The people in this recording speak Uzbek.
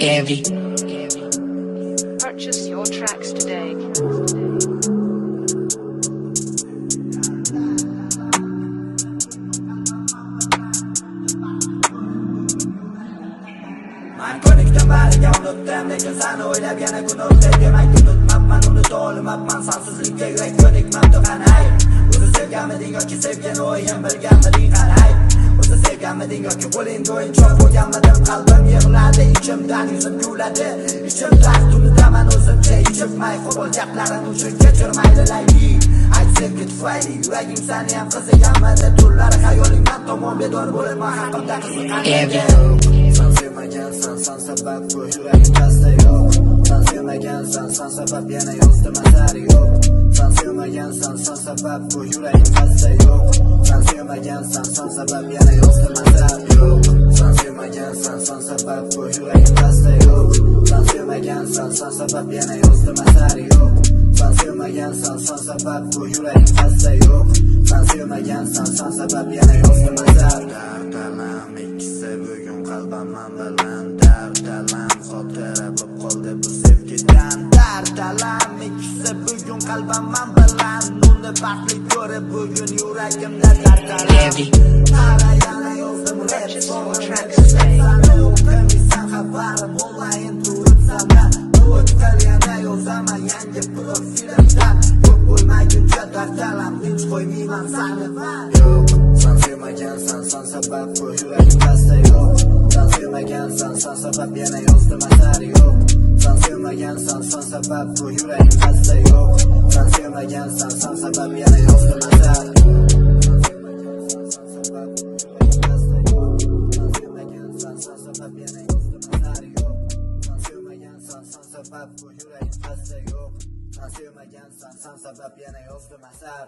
Every Purchase your tracks today. Men ko'nikdim bariga unutdim, lekin seni o'ylab yana kun o'tdi. Demak unutmabman, unuta olmabman, sensizlikka yurak ko'nikman to'qanay. O'zi sevganmiding yoki sevgan o'yin bilganmiding qaray. O'zi sevganmiding yoki qo'lingda o'yinchoq bo'lganmidim. Qalbim yig'ladi, ichimdan yuzim kuvladi. Ichim dard unutaman o'zimcha ichibmay, qo'pol gaplarim uchun kechirmaydi layli. Ayt sevgi tufayli yuragim seni ham qiziganmidi. Tunlari xayolingdan tomon bedor bo'lib haqimda qiziqardi. Sen sevmagansan, sen sabab bu yuragim pastda yo'q. Sen sevmagansan, sen sabab yana yozdim asar yo'q. Sen sevmagansan, sen sabab bu yuragim pastda yo'q. Sen sevmagansan, sen sabab yana yozdim asar yo'q. Sen sevmagansan, sen sabab bu yuragim pastda yo'q. Sen sevmagansan, sen sabab yana yozdim asar yo'q. Sen sevmagansan, sen sabab bu yuragim pastda yo'q. Sen sevmagansan, sen sabab yana yozdim asar. Dardalam ikkisi bugun qalbimman bilan dardalam xotira bo'lib qoldi bu sevgidan. Dardalam ikkisi bugun qalbimman bilan uni baxtli ko'rib bugun yuragimda dardalam. Qara yana yozdim rap seni o'qiysan xabarim onlayn turibsan-da. O'tkir yana yozaman yangi profilimdan. Ko'p bo'lmaguncha dardalam tinch qo'ymayman seni. Yo'q, sen sevmagansan, sen sabab bu yuragim pastda yo'q. Sen sevmagansan, sen sabab yana yozdim asar yo'q. Sen sevmagansan, sen sabab bu yuragim pastda yo'q. Sen sevmagansan, sen sabab yana yozdim asar. Sen sevmagansan, sen sabab yana yozdim asar.